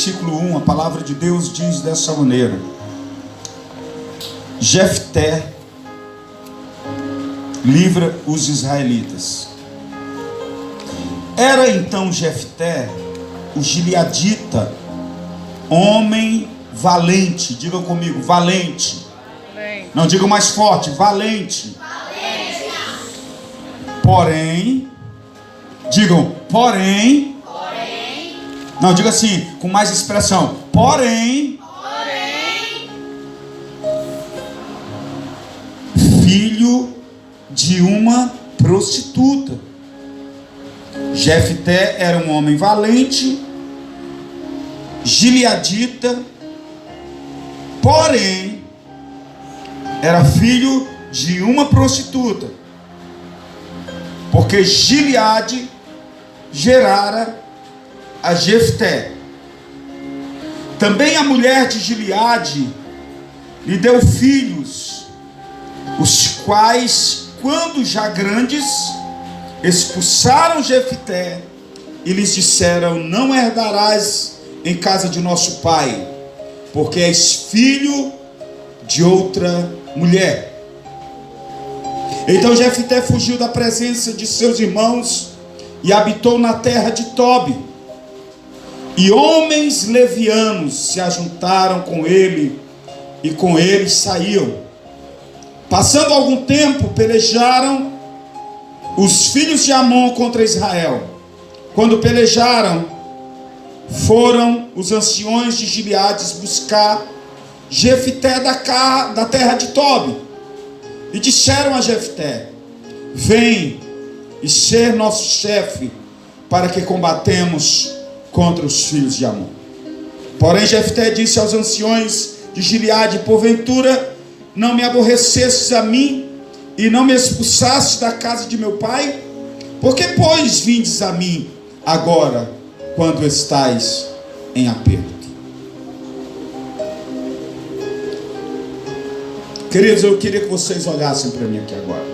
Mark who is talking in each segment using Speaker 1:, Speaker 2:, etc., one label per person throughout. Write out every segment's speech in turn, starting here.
Speaker 1: versículo 1, a palavra de Deus diz dessa maneira: Jefté livra os israelitas. Era então Jefté, o gileadita, homem valente. Digam comigo, valente. Não, digam mais forte, valente. Porém, digam, porém. Não, diga assim, com mais expressão. Porém, filho de uma prostituta. Jefté era um homem valente, gileadita, porém era filho de uma prostituta, porque Gileade gerara a Jefté. Também a mulher de Gileade lhe deu filhos, os quais, quando já grandes, expulsaram Jefté e lhes disseram: não herdarás em casa de nosso pai, porque és filho de outra mulher. Então Jefté fugiu da presença de seus irmãos e habitou na terra de Tobi. E homens levianos se ajuntaram com ele, e com ele saíam. Passando algum tempo, pelejaram os filhos de Amon contra Israel. Quando pelejaram, foram os anciões de Gileade buscar Jefté da terra de Tobi, e disseram a Jefté: vem e ser nosso chefe, para que combatemos contra os filhos de Amon. Porém Jefté disse aos anciões de Gileade: porventura não me aborrecestes a mim e não me expulsastes da casa de meu pai? Por que, pois, vindes a mim agora, quando estais em aperto? Queridos, eu queria que vocês olhassem para mim aqui agora.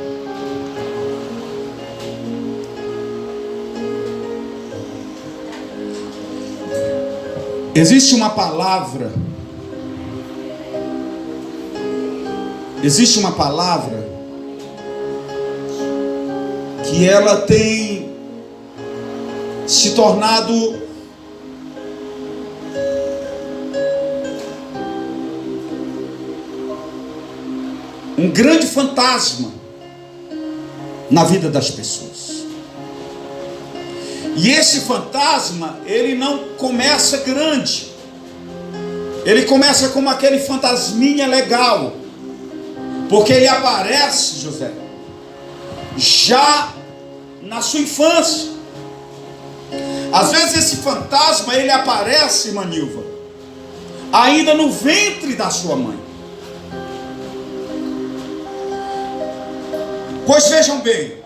Speaker 1: Existe uma palavra que ela tem se tornado um grande fantasma na vida das pessoas. E esse fantasma, ele não começa grande. Ele começa como aquele fantasminha legal, porque ele aparece, José, já na sua infância. Às vezes esse fantasma, ele aparece, Manilva, ainda no ventre da sua mãe. Pois vejam bem,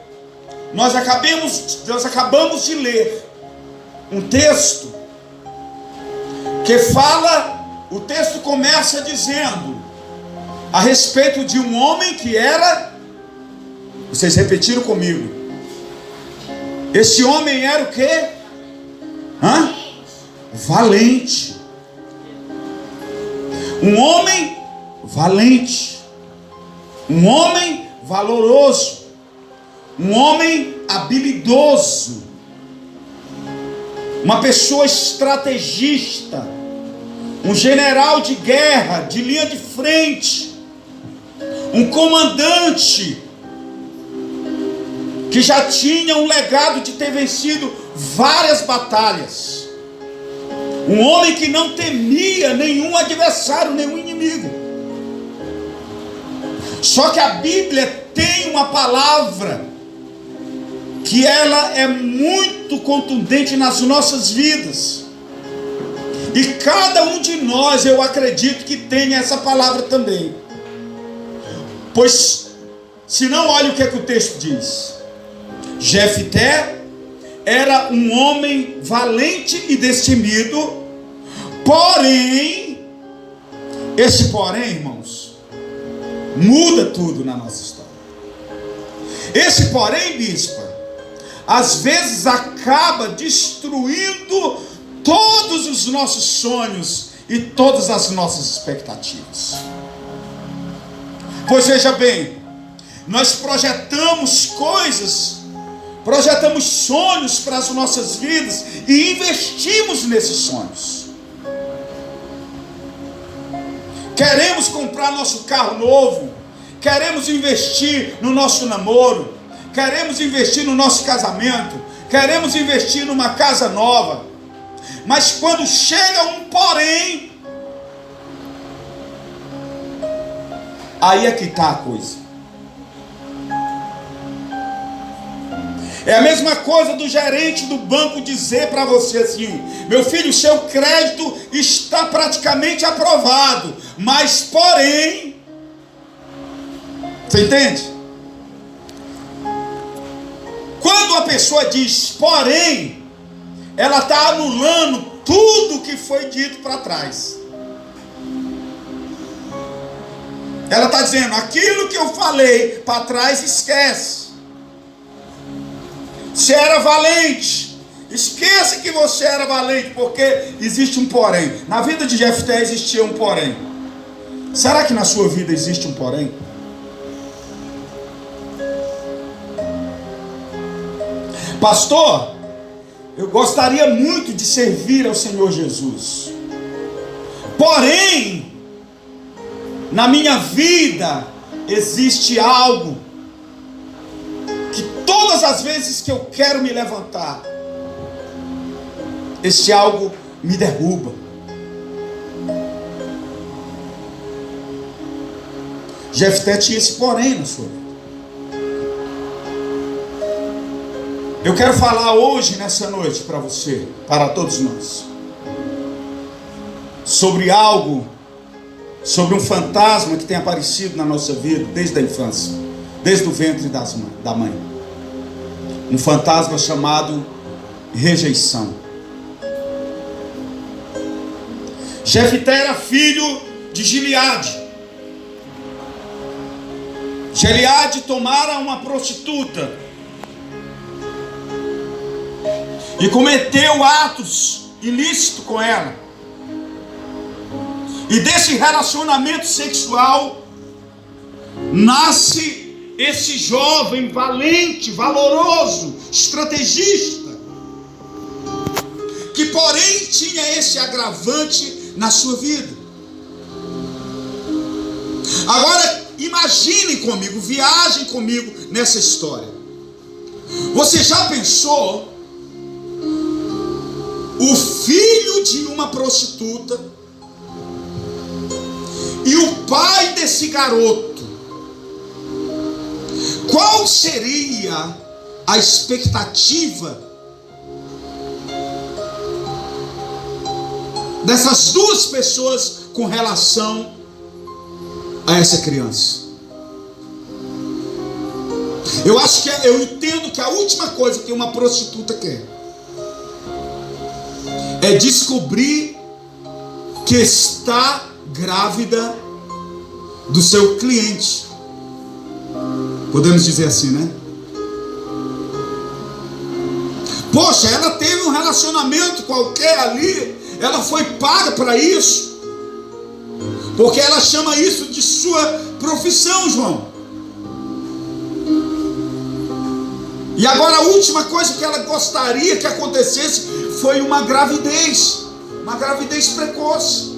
Speaker 1: nós acabamos de ler um texto que fala, o texto começa dizendo a respeito de um homem que era, vocês repetiram comigo, esse homem era o quê? Valente. Um homem valente, um homem valoroso, um homem habilidoso, uma pessoa estrategista, um general de guerra, de linha de frente, um comandante que já tinha um legado de ter vencido várias batalhas, um homem que não temia nenhum adversário, nenhum inimigo. Só que a Bíblia tem uma palavra que ela é muito contundente nas nossas vidas, e cada um de nós, eu acredito que tem essa palavra também. Pois, se não, olha o que é que o texto diz. Jefté era um homem valente e destemido, porém, esse porém, irmãos, muda tudo na nossa história. Esse porém, bispa, às vezes acaba destruindo todos os nossos sonhos e todas as nossas expectativas. Pois veja bem, nós projetamos coisas, projetamos sonhos para as nossas vidas e investimos nesses sonhos. Queremos comprar nosso carro novo, queremos investir no nosso namoro, queremos investir no nosso casamento, queremos investir numa casa nova. Mas quando chega um porém, aí é que está a coisa. É a mesma coisa do gerente do banco dizer para você assim: meu filho, seu crédito está praticamente aprovado, mas porém, você entende? Quando a pessoa diz porém, ela está anulando tudo que foi dito para trás. Ela está dizendo: aquilo que eu falei para trás, esquece. Você era valente, esqueça que você era valente, porque existe um porém. Na vida de Jefté existia um porém. Será que na sua vida existe um porém? Pastor, eu gostaria muito de servir ao Senhor Jesus, porém, na minha vida existe algo que todas as vezes que eu quero me levantar, esse algo me derruba. Jefté tinha esse porém na sua vida. Eu quero falar hoje, nessa noite, para você, para todos nós, sobre algo, sobre um fantasma que tem aparecido na nossa vida desde a infância, desde o ventre da mãe. Um fantasma chamado rejeição. Jefté era filho de Gileade. Gileade tomara uma prostituta e cometeu atos ilícitos com ela. E desse relacionamento sexual nasce esse jovem valente, valoroso, estrategista, que porém tinha esse agravante na sua vida. Agora imagine comigo, viajem comigo nessa história. Você já pensou o filho de uma prostituta e o pai desse garoto? Qual seria a expectativa dessas duas pessoas com relação a essa criança? Eu entendo que a última coisa que uma prostituta quer é descobrir que está grávida do seu cliente. Podemos dizer assim, né? Poxa, ela teve um relacionamento qualquer ali, ela foi paga para isso, porque ela chama isso de sua profissão, João. E agora a última coisa que ela gostaria que acontecesse foi uma gravidez precoce.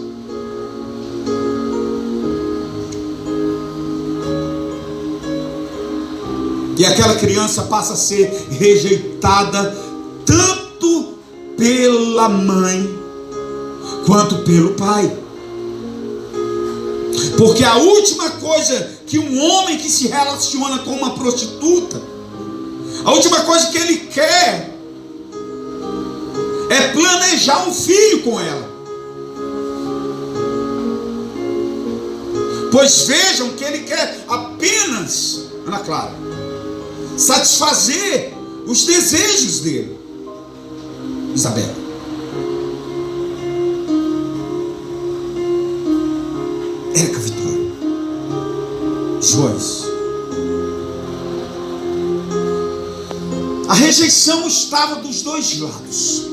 Speaker 1: E aquela criança passa a ser rejeitada tanto pela mãe quanto pelo pai. Porque a última coisa que um homem que se relaciona com uma prostituta, a última coisa que ele quer é planejar um filho com ela. Pois vejam que ele quer apenas, Ana Clara, satisfazer os desejos dele. Isabela, Érica Vitória, Joyce. A rejeição estava dos dois lados.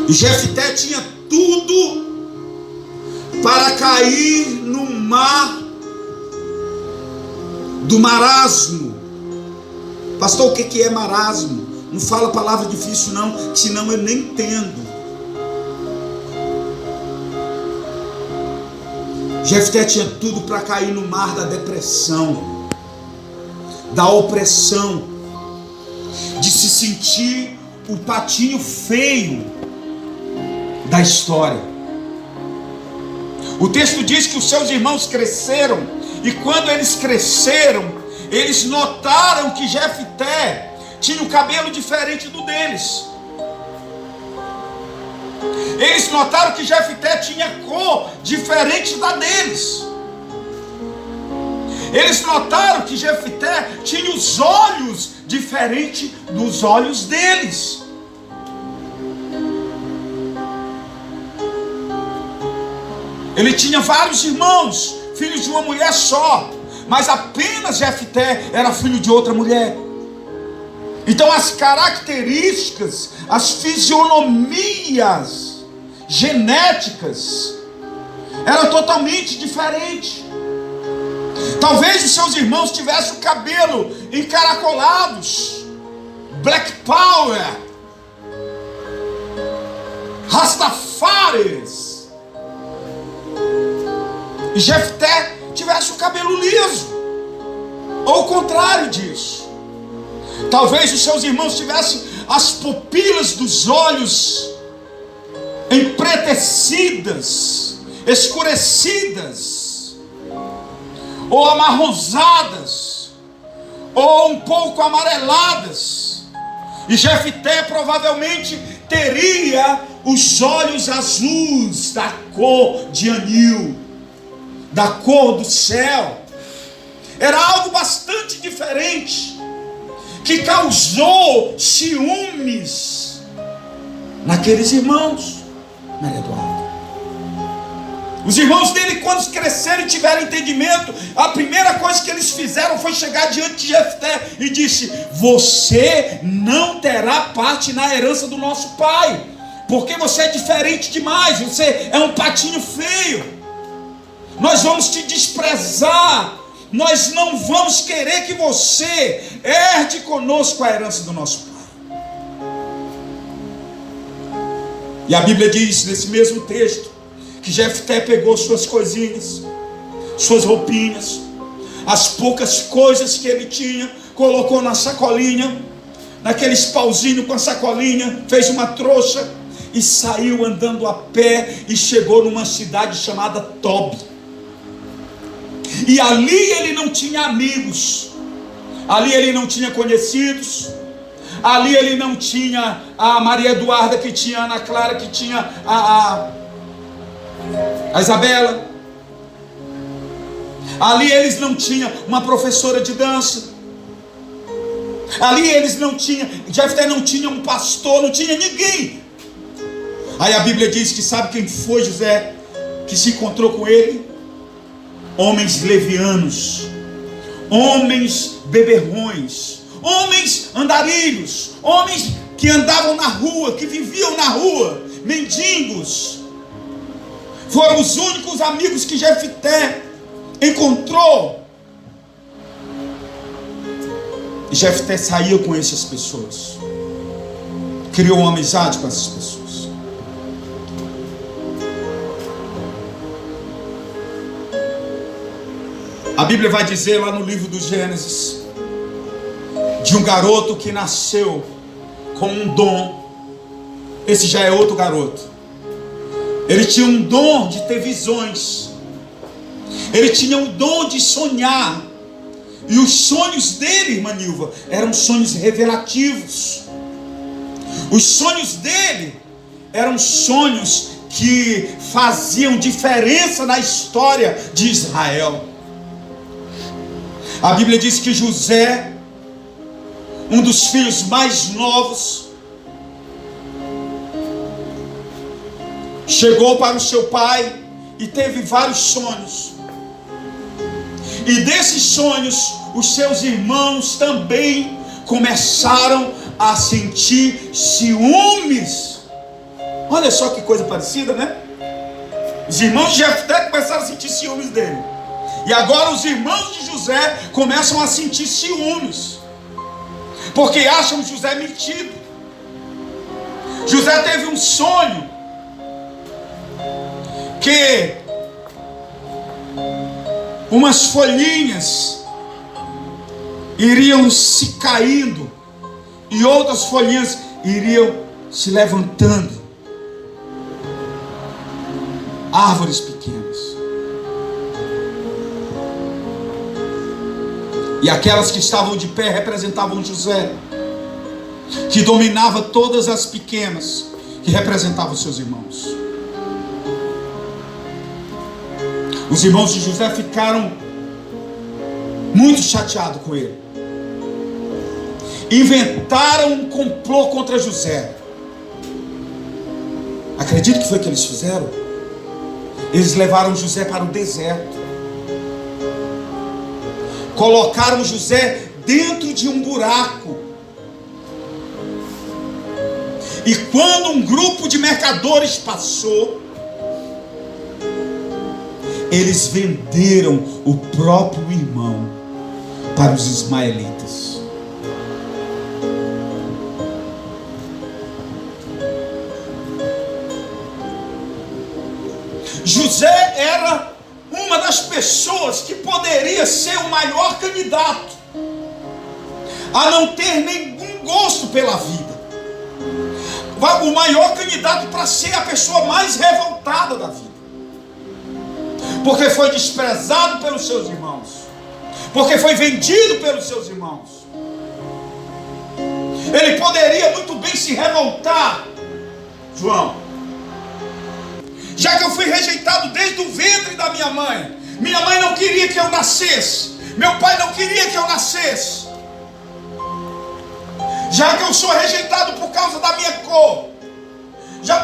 Speaker 1: E Jefté tinha tudo para cair no mar do marasmo. Pastor, o que é marasmo? Não fala palavra difícil não, senão eu nem entendo. Jefté tinha tudo para cair no mar da depressão, da opressão, de se sentir o patinho feio da história. O texto diz que os seus irmãos cresceram, e quando eles cresceram, eles notaram que Jefté tinha o cabelo diferente do deles. Eles notaram que Jefté tinha cor diferente da deles. Eles notaram que Jefté tinha os olhos diferentes dos olhos deles. Ele tinha vários irmãos, filhos de uma mulher só, mas apenas Jefté era filho de outra mulher. Então as características, as fisionomias genéticas eram totalmente diferentes. Talvez os seus irmãos tivessem o cabelo encaracolados, Black Power, Rastafaris, e Jefté tivesse o cabelo liso, ou o contrário disso. Talvez os seus irmãos tivessem as pupilas dos olhos empretecidas, escurecidas, ou amarronzadas, ou um pouco amareladas. E Jefté provavelmente teria os olhos azuis, da cor de anil, da cor do céu. Era algo bastante diferente, que causou ciúmes naqueles irmãos. Maria Eduarda, os irmãos dele, quando cresceram e tiveram entendimento, a primeira coisa que eles fizeram foi chegar diante de Jefté e disse: você não terá parte na herança do nosso pai, porque você é diferente demais, você é um patinho feio, nós vamos te desprezar, nós não vamos querer que você herde conosco a herança do nosso pai. E a Bíblia diz nesse mesmo texto que Jefté pegou suas coisinhas, suas roupinhas, as poucas coisas que ele tinha, colocou na sacolinha, naqueles pauzinhos com a sacolinha, fez uma trouxa e saiu andando a pé e chegou numa cidade chamada Tobi. E ali ele não tinha amigos, ali ele não tinha conhecidos, ali ele não tinha a Maria Eduarda, que tinha a Ana Clara, que tinha a Isabela. Ali eles não tinham uma professora de dança. Ali eles não tinham, Jefté não tinha um pastor, não tinha ninguém. Aí a Bíblia diz que sabe quem foi José que se encontrou com ele? Homens levianos, homens beberrões, homens andarilhos, homens que andavam na rua, que viviam na rua, mendigos. Foram os únicos amigos que Jefté encontrou. E Jefté saiu com essas pessoas, criou uma amizade com essas pessoas. A Bíblia vai dizer lá no livro do Gênesis de um garoto que nasceu com um dom. Esse já é outro garoto. Ele tinha um dom de ter visões, ele tinha um dom de sonhar. E os sonhos dele, irmã Nilva, eram sonhos revelativos. Os sonhos dele eram sonhos que faziam diferença na história de Israel. A Bíblia diz que José, um dos filhos mais novos, chegou para o seu pai e teve vários sonhos. E desses sonhos, os seus irmãos também começaram a sentir ciúmes. Olha só que coisa parecida, né? Os irmãos de Jefté começaram a sentir ciúmes dele. E agora os irmãos de José começam a sentir ciúmes, porque acham José metido. José teve um sonho que umas folhinhas iriam se caindo e outras folhinhas iriam se levantando. Árvores pequenas. E aquelas que estavam de pé representavam José, que dominava todas as pequenas, que representavam seus irmãos. Os irmãos de José ficaram muito chateados com ele. Inventaram um complô contra José. Acredito que foi o que eles fizeram. Eles levaram José para o deserto. Colocaram José dentro de um buraco. E quando um grupo de mercadores passou, eles venderam o próprio irmão para os ismaelitas. José era uma das pessoas que poderia ser o maior candidato a não ter nenhum gosto pela vida, o maior candidato para ser a pessoa mais revoltada da vida, porque foi desprezado pelos seus irmãos, porque foi vendido pelos seus irmãos. Ele poderia muito bem se revoltar. João, já que eu fui rejeitado desde o ventre da minha mãe não queria que eu nascesse, meu pai não queria que eu nascesse, já que eu sou rejeitado por causa da minha cor, já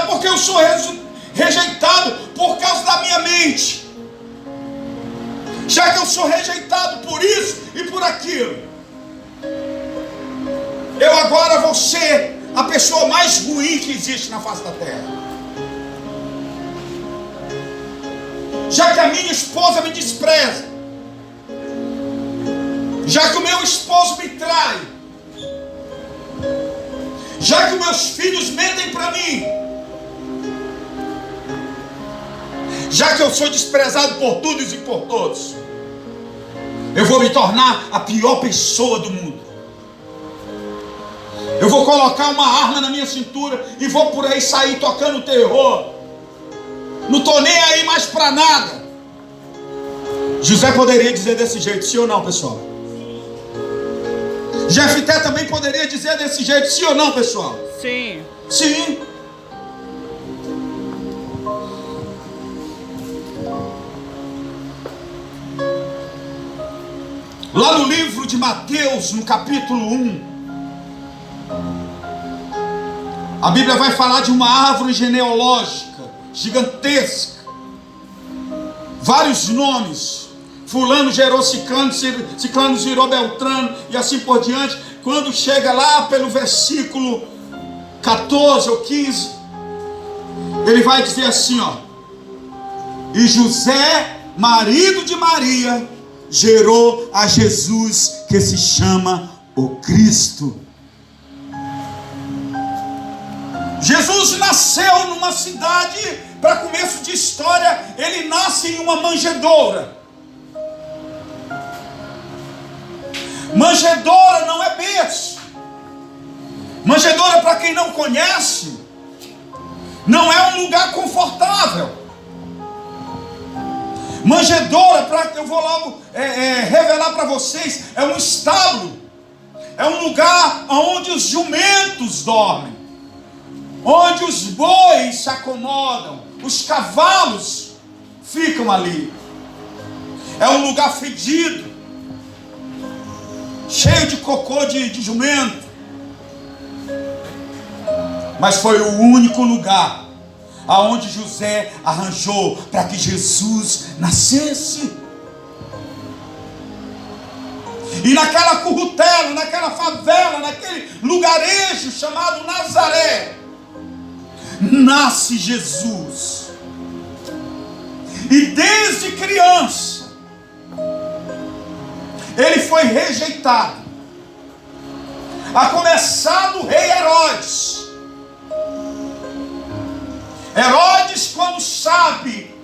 Speaker 1: porque eu sou rejeitado por causa da minha mente, já que eu sou rejeitado por isso e por aquilo, eu agora vou ser a pessoa mais ruim que existe na face da terra. Já que a minha esposa me despreza, já que o meu esposo me trai, já que os meus filhos mentem para mim, já que eu sou desprezado por todos e por todos, eu vou me tornar a pior pessoa do mundo. Eu vou colocar uma arma na minha cintura e vou por aí sair tocando terror. Não estou nem aí mais para nada. José poderia dizer desse jeito, sim ou não, pessoal? Jefté também poderia dizer desse jeito, sim ou não, pessoal?
Speaker 2: Sim.
Speaker 1: Sim. Lá no livro de Mateus, no capítulo 1, a Bíblia vai falar de uma árvore genealógica gigantesca, vários nomes. Fulano gerou Ciclano, Ciclano gerou Beltrano, e assim por diante. Quando chega lá pelo versículo 14 ou 15, ele vai dizer assim, ó: e José, marido de Maria, gerou a Jesus, que se chama o Cristo. Jesus nasceu numa cidade, para começo de história, ele nasce em uma manjedoura. Manjedoura não é berço. Manjedoura, para quem não conhece, não é um lugar confortável. Manjedoura, eu vou logo revelar para vocês, é um estábulo, é um lugar onde os jumentos dormem, onde os bois se acomodam, os cavalos ficam ali. É um lugar fedido, cheio de cocô de jumento. Mas foi o único lugar aonde José arranjou para que Jesus nascesse. E naquela currutela, naquela favela, naquele lugarejo chamado Nazaré, nasce Jesus. E desde criança, ele foi rejeitado. A começar do rei Herodes. Herodes, quando sabe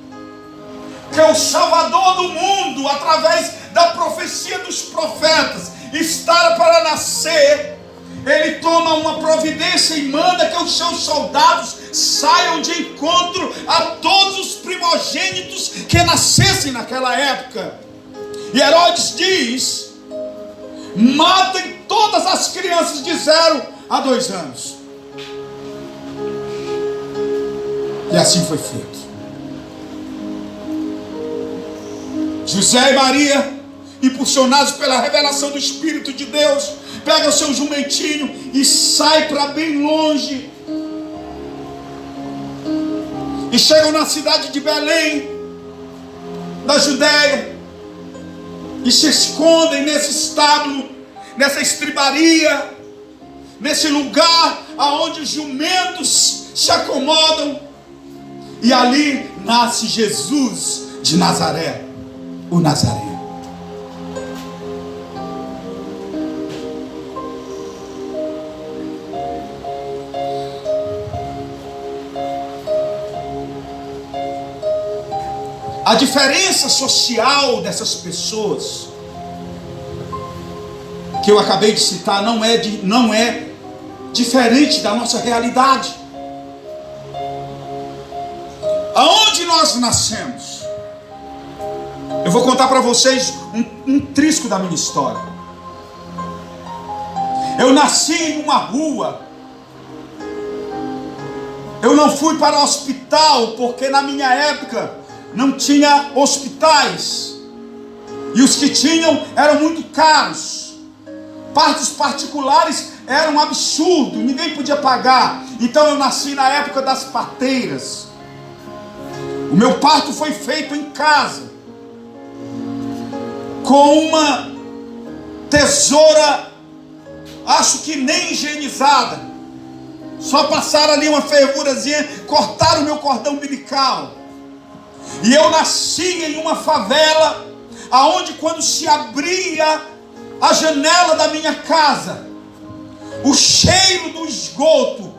Speaker 1: que o Salvador do mundo, através da profecia dos profetas, está para nascer, ele toma uma providência e manda que os seus soldados saiam de encontro a todos os primogênitos que nascessem naquela época. E Herodes diz: matem todas as crianças de 0 a 2 anos. E assim foi feito. José e Maria, impulsionados pela revelação do Espírito de Deus, pegam o seu jumentinho e saem para bem longe. E chegam na cidade de Belém, da Judéia, e se escondem nesse estábulo, nessa estribaria, nesse lugar aonde os jumentos se acomodam. E ali nasce Jesus de Nazaré, o Nazareno. A diferença social dessas pessoas que eu acabei de citar não é diferente da nossa realidade. Aonde nós nascemos? Eu vou contar para vocês um trisco da minha história. Eu nasci em uma rua. Eu não fui para o hospital porque na minha época não tinha hospitais, e os que tinham eram muito caros. Partos particulares eram um absurdo, ninguém podia pagar. Então eu nasci na época das parteiras. O meu parto foi feito em casa, com uma tesoura, acho que nem higienizada. Só passaram ali uma fervurazinha, cortaram o meu cordão umbilical. E eu nasci em uma favela, aonde quando se abria a janela da minha casa, o cheiro do esgoto,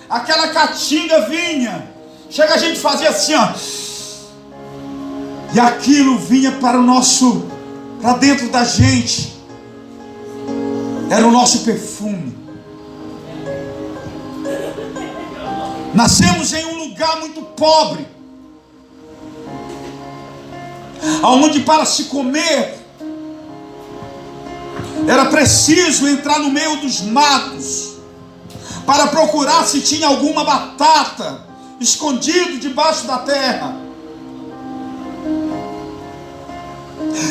Speaker 1: aquela caatinga vinha. Chega, a gente fazia assim, ó, e aquilo vinha para dentro da gente. Era o nosso perfume. Nascemos em um lugar muito pobre, aonde para se comer era preciso entrar no meio dos matos para procurar se tinha alguma batata escondido debaixo da terra.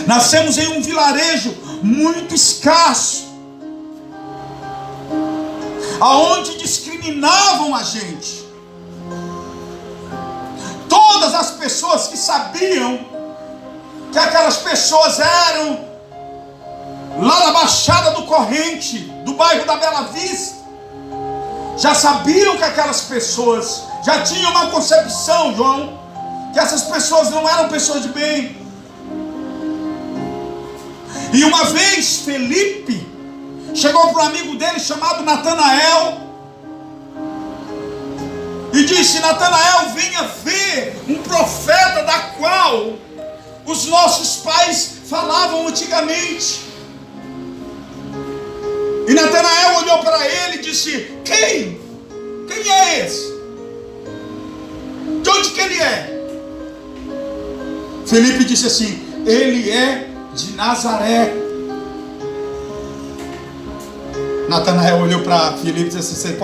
Speaker 1: Nascemos em um vilarejo muito escasso, aonde discriminavam a gente. Todas as pessoas que sabiam que aquelas pessoas eram lá na Baixada do Corrente, do bairro da Bela Vista, já sabiam que aquelas pessoas já tinham uma concepção, João, que essas pessoas não eram pessoas de bem. E uma vez Felipe chegou para um amigo dele chamado Natanael e disse: Natanael, venha ver um profeta da qual os nossos pais falavam antigamente. E Natanael olhou para ele e disse: Quem? Quem é esse? De onde que ele é? Felipe disse assim: ele é de Nazaré. Natanael olhou para Felipe e disse assim: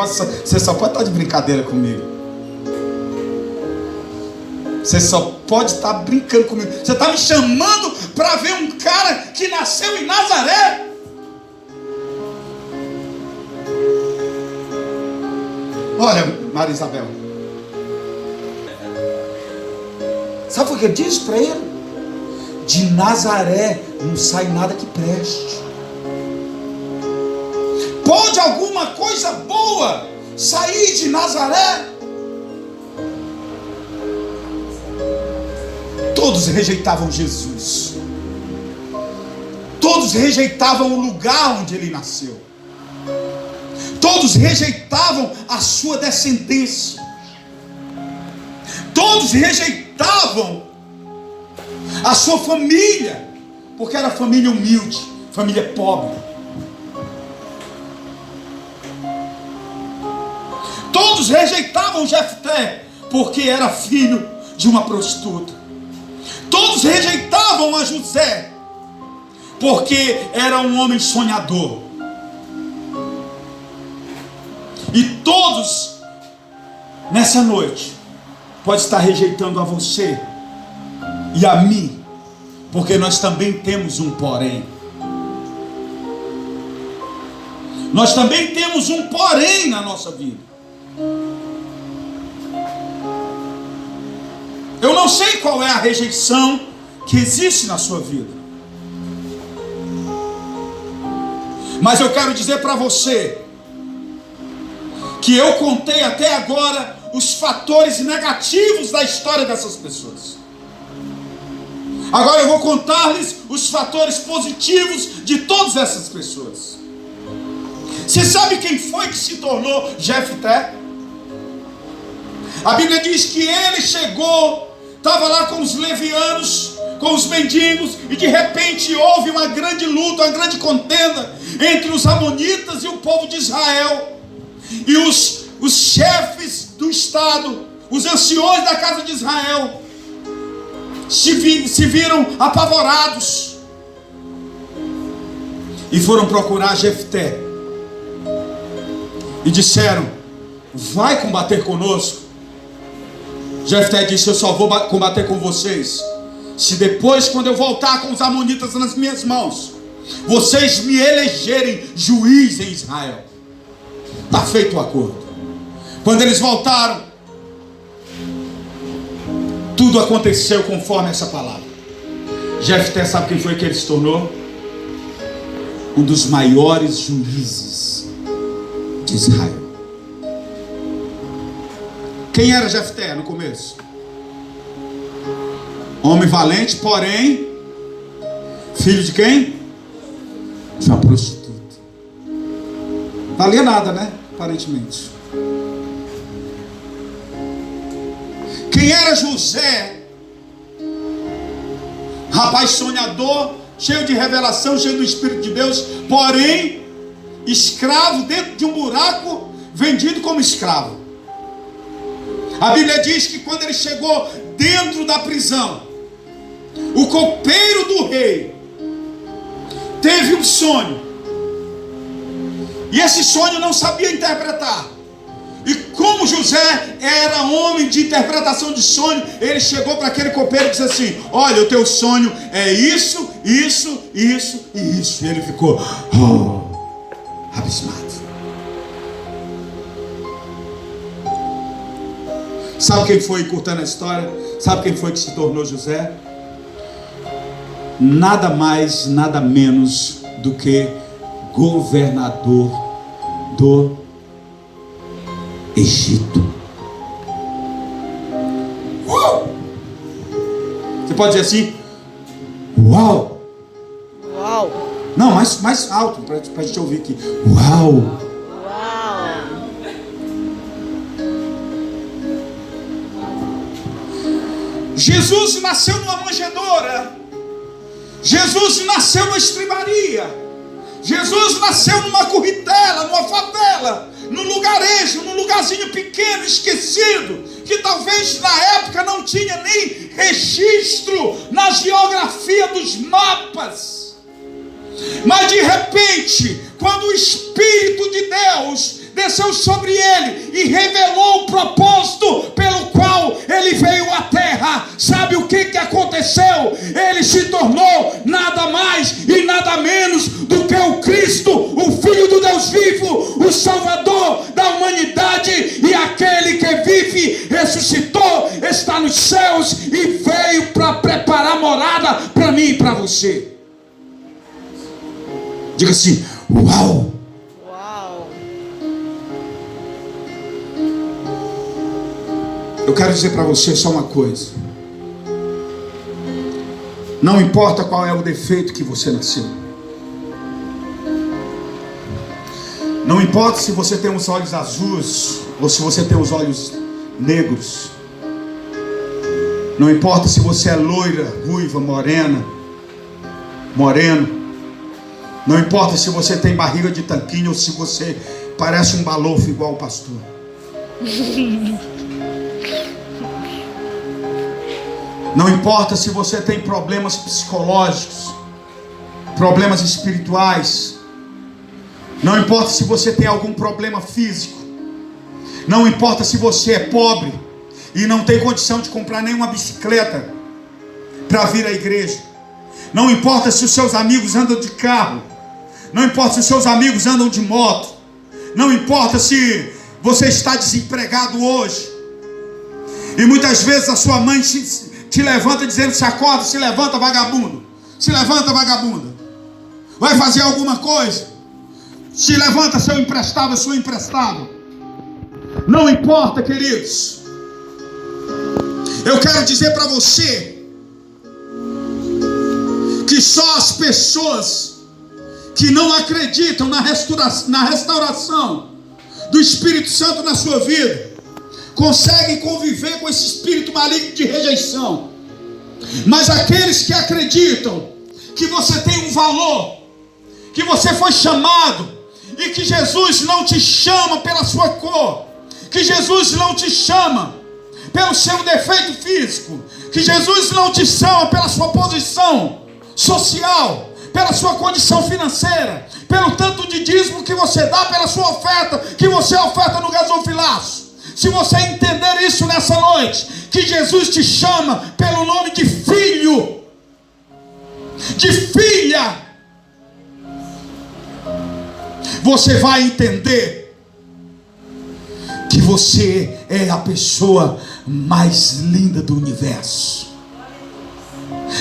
Speaker 1: você só pode estar de brincadeira comigo. Você só pode estar brincando comigo. Você está me chamando para ver um cara que nasceu em Nazaré? Olha, Maria Isabel, sabe o que ele disse para ele? De Nazaré não sai nada que preste. Pode alguma coisa boa sair de Nazaré? Todos rejeitavam Jesus. Todos rejeitavam o lugar onde ele nasceu. Todos rejeitavam a sua descendência. Todos rejeitavam a sua família, porque era família humilde, família pobre. Todos rejeitavam Jefté, porque era filho de uma prostituta. Todos rejeitavam a José, porque era um homem sonhador. E todos, nessa noite, podem estar rejeitando a você e a mim, porque nós também temos um porém. Nós também temos um porém na nossa vida. Eu não sei qual é a rejeição que existe na sua vida, mas eu quero dizer para você que eu contei até agora os fatores negativos da história dessas pessoas. Agora eu vou contar-lhes os fatores positivos de todas essas pessoas. Você sabe quem foi que se tornou Jefté? A Bíblia diz que ele chegou, estava lá com os levianos, com os mendigos, e de repente houve uma grande luta, uma grande contenda entre os amonitas e o povo de Israel. E os chefes do estado, os anciões da casa de Israel, se viram apavorados e foram procurar Jefté e disseram: vai combater conosco. Jefté disse: eu só vou combater com vocês se depois, quando eu voltar com os amonitas nas minhas mãos, vocês me elegerem juiz em Israel. Está feito o acordo. Quando eles voltaram, tudo aconteceu conforme essa palavra. Jefté, sabe quem foi que ele se tornou? Um dos maiores juízes de Israel. Quem era Jefté no começo? Homem valente, porém filho de quem? De uma prostituta. Valia nada, né? Aparentemente. Quem era José? Rapaz sonhador, cheio de revelação, cheio do Espírito de Deus, porém escravo dentro de um buraco, vendido como escravo. A Bíblia diz que quando ele chegou dentro da prisão, o copeiro do rei teve um sonho, e esse sonho não sabia interpretar. E como José era homem de interpretação de sonho, ele chegou para aquele copeiro e disse assim: olha, o teu sonho é isso, isso, isso e isso. E ele ficou abismado. Sabe quem foi, encurtando a história? Sabe quem foi que se tornou José? Nada mais, nada menos do que governador do Egito. Você pode dizer assim: uau!
Speaker 2: Uau!
Speaker 1: Não, mais alto, para a gente ouvir aqui. Uau!
Speaker 2: Uau!
Speaker 1: Jesus nasceu numa manjedoura. Jesus nasceu numa estribaria. Jesus nasceu numa corritela, numa favela, num lugarejo, num lugarzinho pequeno, esquecido, que talvez na época não tinha nem registro na geografia dos mapas. Mas de repente, quando o Espírito de Deus desceu sobre ele e revelou o propósito pelo qual ele veio à terra, sabe o que aconteceu? Ele se tornou nada mais e nada menos do que o Cristo, o Filho do Deus vivo, o Salvador da humanidade, e aquele que vive, ressuscitou, está nos céus e veio para preparar morada para mim e para você. Diga assim: uau! Eu quero dizer para você só uma coisa: Não importa qual é o defeito que você nasceu. Não importa se você tem os olhos azuis ou se você tem os olhos negros. Não importa se você é loira, ruiva, morena, moreno. Não importa se você tem barriga de tanquinho ou se você parece um balofo igual o pastor. Não importa se você tem problemas psicológicos, problemas espirituais. Não importa se você tem algum problema físico. Não importa se você é pobre e não tem condição de comprar nenhuma bicicleta para vir à igreja. Não importa se os seus amigos andam de carro. Não importa se os seus amigos andam de moto. Não importa se você está desempregado hoje. E muitas vezes a sua mãe te levanta dizendo: se acorda, se levanta, vagabundo. Se levanta, vagabunda. Vai fazer alguma coisa. Se levanta, seu emprestado, sua emprestada. Não importa, queridos. Eu quero dizer para você que só as pessoas que não acreditam na restauração do Espírito Santo na sua vida conseguem conviver com esse espírito maligno de rejeição. Mas aqueles que acreditam que você tem um valor, que você foi chamado, e que Jesus não te chama pela sua cor, que Jesus não te chama pelo seu defeito físico, que Jesus não te chama pela sua posição social, pela sua condição financeira, pelo tanto de dízimo que você dá, pela sua oferta, que você oferta no gasofilaço. Se você entender isso nessa noite, que Jesus te chama pelo nome de filho, de filha, você vai entender que você é a pessoa mais linda do universo.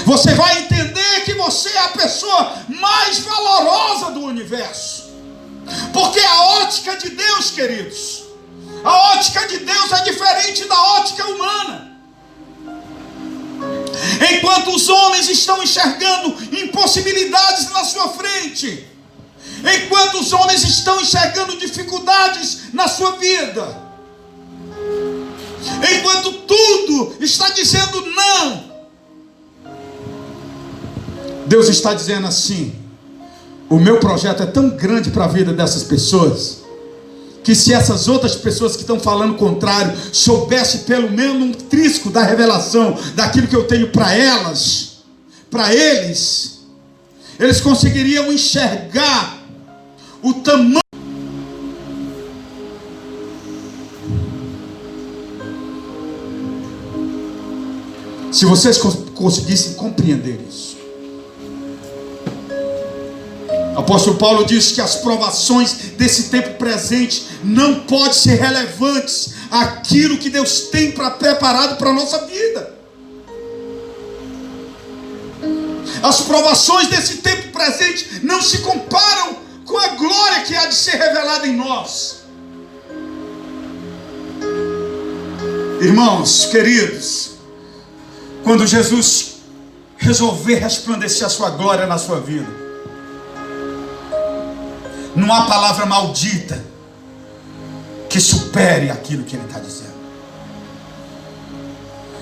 Speaker 1: Você vai entender que você é a pessoa mais valorosa do universo. Porque a ótica de Deus, queridos, a ótica de Deus é diferente da ótica humana. Enquanto os homens estão enxergando impossibilidades na sua frente, enquanto os homens estão enxergando dificuldades na sua vida, enquanto tudo está dizendo não, Deus está dizendo assim: o meu projeto é tão grande para a vida dessas pessoas, que se essas outras pessoas que estão falando contrário soubessem pelo menos um trisco da revelação daquilo que eu tenho para elas, para eles conseguiriam enxergar o tamanho. Se vocês conseguissem compreender isso. O apóstolo Paulo diz que as provações desse tempo presente não podem ser relevantes àquilo que Deus tem preparado para a nossa vida. As provações desse tempo presente não se comparam com a glória que há de ser revelada em nós. Irmãos queridos, quando Jesus resolver resplandecer a sua glória na sua vida, não há palavra maldita que supere aquilo que ele está dizendo.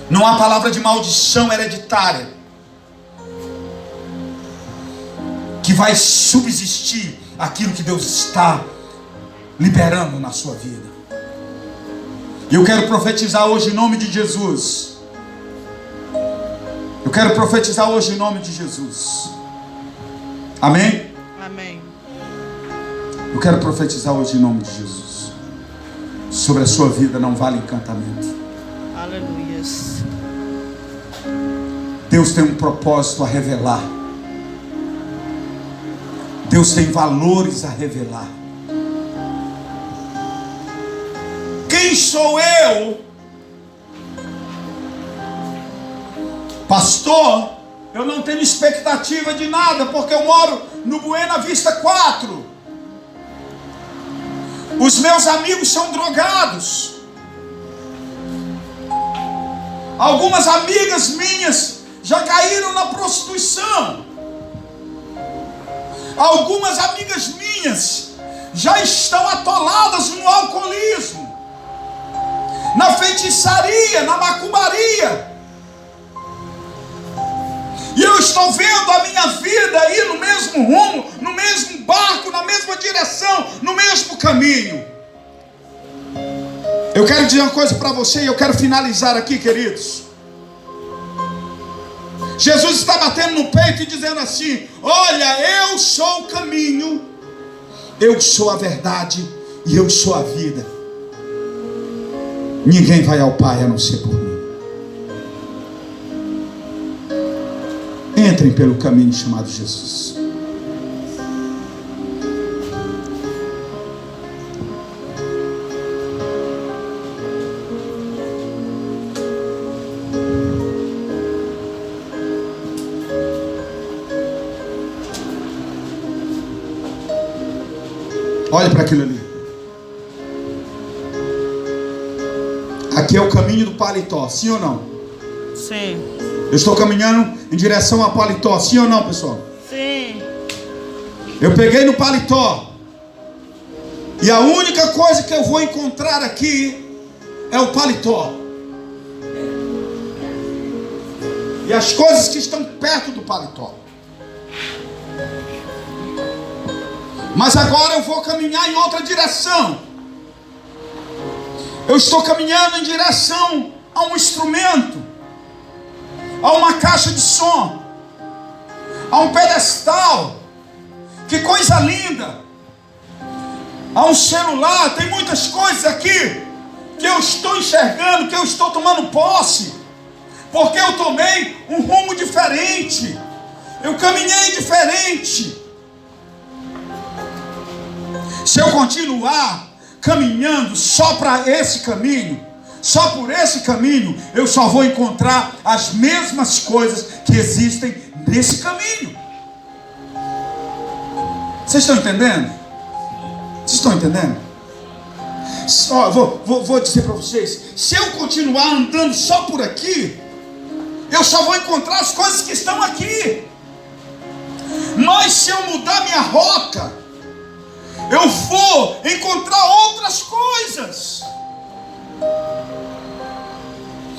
Speaker 1: Não há palavra de maldição hereditária que vai subsistir aquilo que Deus está liberando na sua vida. E eu quero profetizar hoje em nome de Jesus. Eu quero profetizar hoje em nome de Jesus. Amém?
Speaker 2: Amém.
Speaker 1: Eu quero profetizar hoje em nome de Jesus. Sobre a sua vida não vale encantamento.
Speaker 2: Aleluias.
Speaker 1: Deus tem um propósito a revelar. Deus tem valores a revelar. Quem sou eu? Pastor, eu não tenho expectativa de nada, porque eu moro no Buena Vista 4. Os meus amigos são drogados. Algumas amigas minhas já caíram na prostituição. Algumas amigas minhas já estão atoladas no alcoolismo, na feitiçaria, na macumbaria. E eu estou vendo a minha vida ir no mesmo rumo, no mesmo barco, na mesma direção, no mesmo caminho. Eu quero dizer uma coisa para você e eu quero finalizar aqui, queridos. Jesus está batendo no peito e dizendo assim: olha, eu sou o caminho, eu sou a verdade e eu sou a vida. Ninguém vai ao Pai a não ser por mim. Entrem pelo caminho chamado Jesus. Olhe para aquilo ali. Aqui é o caminho do paletó, sim ou não?
Speaker 2: Sim.
Speaker 1: Eu estou caminhando em direção ao paletó, sim ou não, pessoal?
Speaker 2: Sim.
Speaker 1: Eu peguei no paletó. E a única coisa que eu vou encontrar aqui é o paletó. E as coisas que estão perto do paletó. Mas agora eu vou caminhar em outra direção. Eu estou caminhando em direção a um instrumento, a uma caixa de som, a um pedestal. Que coisa linda! A um celular. Tem muitas coisas aqui que eu estou enxergando, que eu estou tomando posse, porque eu tomei um rumo diferente. Eu caminhei diferente. Se eu continuar caminhando só para esse caminho, só por esse caminho, eu só vou encontrar as mesmas coisas que existem nesse caminho. Vocês estão entendendo? Vocês estão entendendo? Vou dizer para vocês: se eu continuar andando só por aqui, eu só vou encontrar as coisas que estão aqui. Mas se eu mudar minha rota, eu vou encontrar outras coisas.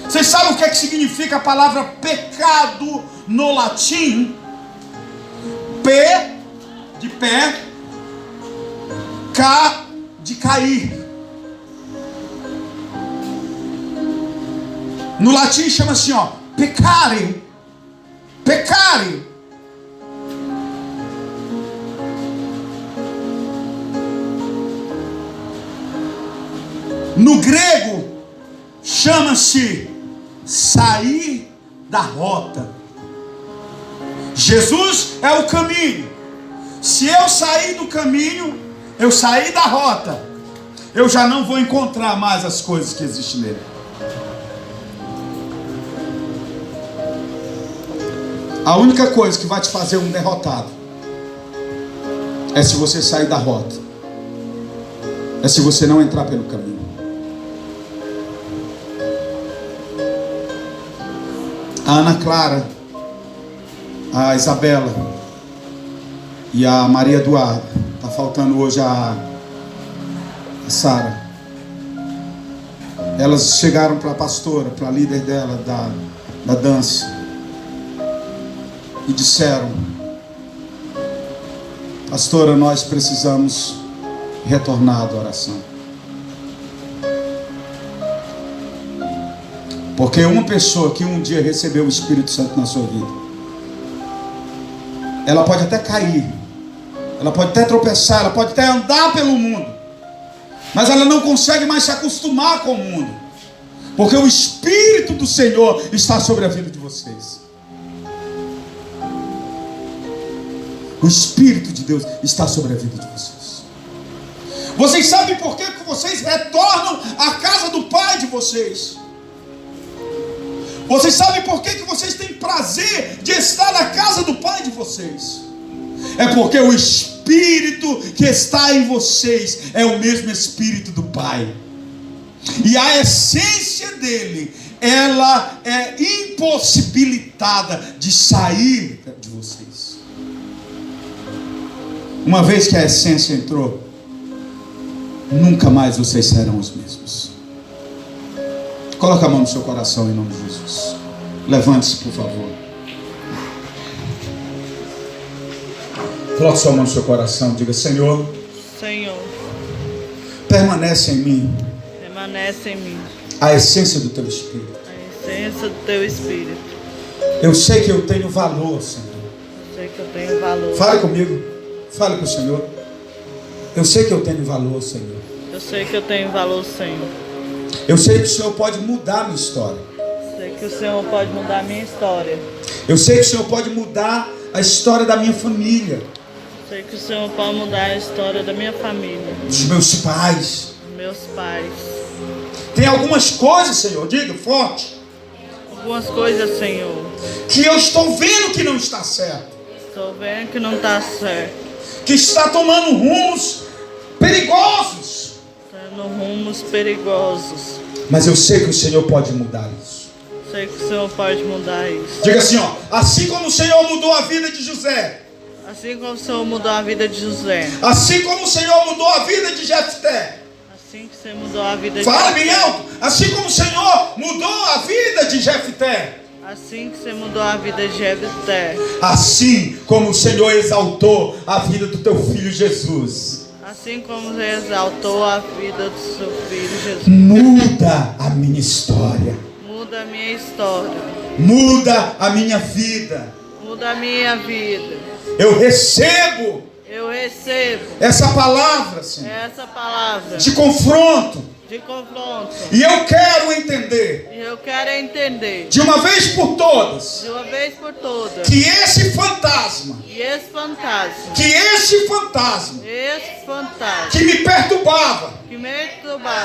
Speaker 1: Vocês sabem o que é que significa a palavra pecado no latim? P de pé, K de cair. No latim chama assim, ó, peccare. Peccare. No grego chama-se sair da rota. Jesus é o caminho. Se eu sair do caminho, eu sair da rota, eu já não vou encontrar mais as coisas que existem nele. A única coisa que vai te fazer um derrotado é se você sair da rota, é se você não entrar pelo caminho. A Ana Clara, a Isabela e a Maria Eduarda, está faltando hoje a Sara. Elas chegaram para a pastora, para a líder dela da dança, e disseram: pastora, nós precisamos retornar à adoração. Porque uma pessoa que um dia recebeu o Espírito Santo na sua vida, ela pode até cair, ela pode até tropeçar, ela pode até andar pelo mundo, mas ela não consegue mais se acostumar com o mundo, porque o Espírito do Senhor está sobre a vida de vocês. O Espírito de Deus está sobre a vida de vocês. Vocês sabem por que vocês retornam à casa do Pai de vocês? Vocês sabem por que vocês têm prazer de estar na casa do Pai de vocês? É porque o Espírito que está em vocês é o mesmo Espírito do Pai. E a essência dele ela é impossibilitada de sair de vocês. Uma vez que a essência entrou, nunca mais vocês serão os mesmos. Coloca a mão no seu coração em nome de Jesus. Levante-se, por favor. Coloque sua mão no seu coração. Diga: Senhor, permanece em mim a essência do teu Espírito. Eu sei que eu tenho valor, Senhor. Fale comigo. Fale com o Senhor. Eu sei que eu tenho valor, Senhor.
Speaker 2: Eu sei que o
Speaker 1: Senhor pode mudar a minha história.
Speaker 2: Sei que o Senhor pode mudar a minha história.
Speaker 1: Eu sei que o Senhor pode mudar a história da minha família.
Speaker 2: Sei que o Senhor pode mudar a história da minha família.
Speaker 1: Dos meus pais.
Speaker 2: Meus pais.
Speaker 1: Tem algumas coisas, Senhor, diga forte.
Speaker 2: Algumas coisas, Senhor,
Speaker 1: que eu estou vendo que não está certo.
Speaker 2: Estou vendo que não está certo.
Speaker 1: Que está tomando rumos perigosos. Mas eu sei que o Senhor pode mudar isso.
Speaker 2: Sei que o Senhor pode mudar isso.
Speaker 1: Diga assim, ó: assim como o Senhor mudou a vida de José.
Speaker 2: Assim como o Senhor mudou a vida de José.
Speaker 1: Assim como o Senhor mudou a vida de Jefté.
Speaker 2: Assim que você mudou a vida de
Speaker 1: Fala bem alto. Assim como o Senhor mudou a vida de Jefté.
Speaker 2: Assim que você mudou a vida de Jefté.
Speaker 1: Assim como o Senhor exaltou a vida do teu filho Jesus.
Speaker 2: Assim como você exaltou a vida do seu filho Jesus.
Speaker 1: Muda a minha história.
Speaker 2: Muda a minha história.
Speaker 1: Muda a minha vida.
Speaker 2: Muda a minha vida.
Speaker 1: Eu recebo essa palavra, Senhor.
Speaker 2: Essa palavra
Speaker 1: de confronto. E eu quero entender. De uma vez por todas. Que esse fantasma. Que me perturbava.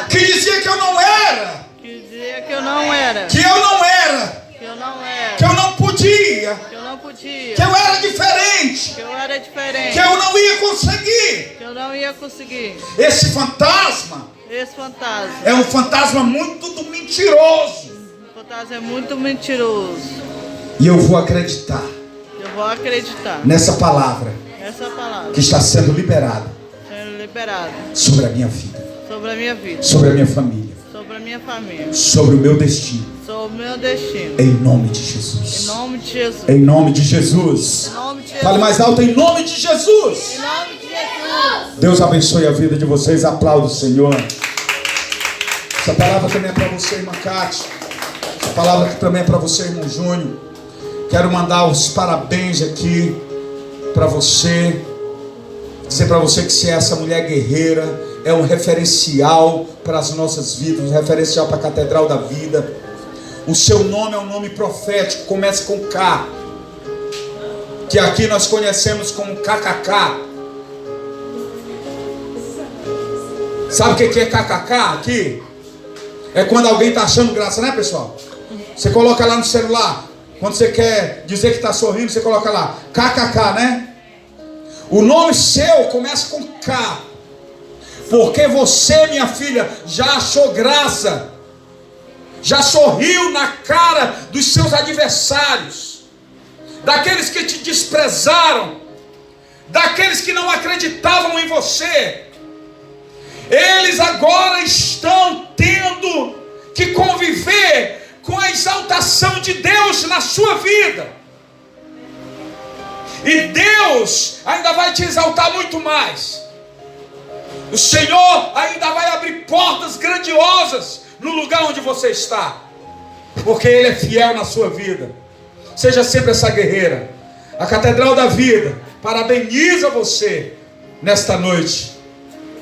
Speaker 1: Que dizia que eu não era. Que eu não era. Que eu não podia. Que eu era diferente. Que eu não ia conseguir. Esse fantasma é um fantasma muito mentiroso.
Speaker 2: É muito mentiroso.
Speaker 1: E eu vou acreditar. Nessa palavra. Que está sendo liberada. Sobre a minha vida. Sobre a minha família. Sobre o meu destino. Em nome de Jesus. Em nome de Jesus. Fale mais alto: em nome de Jesus. Deus abençoe a vida de vocês. Aplauda o Senhor. Essa palavra também é para você, irmã Cátia. Essa palavra também é para você, irmão Júnior. Quero mandar os parabéns aqui para você. Dizer para você que se é essa mulher guerreira, é um referencial para as nossas vidas, um referencial para a Catedral da Vida. O seu nome é um nome profético, começa com K, que aqui nós conhecemos como KKK. Sabe o que é KKK aqui? É quando alguém está achando graça, né, pessoal? Você coloca lá no celular, quando você quer dizer que está sorrindo, você coloca lá KKK, né? O nome seu começa com K, porque você, minha filha, já achou graça, já sorriu na cara dos seus adversários, daqueles que te desprezaram, daqueles que não acreditavam em você. Eles agora estão tendo que conviver com a exaltação de Deus na sua vida. E Deus ainda vai te exaltar muito mais. O Senhor ainda vai abrir portas grandiosas no lugar onde você está, porque Ele é fiel na sua vida. Seja sempre essa guerreira. A Catedral da Vida parabeniza você nesta noite,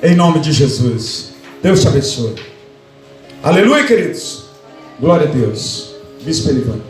Speaker 1: em nome de Jesus. Deus te abençoe. Aleluia, queridos. Glória a Deus. Bispo Elivan.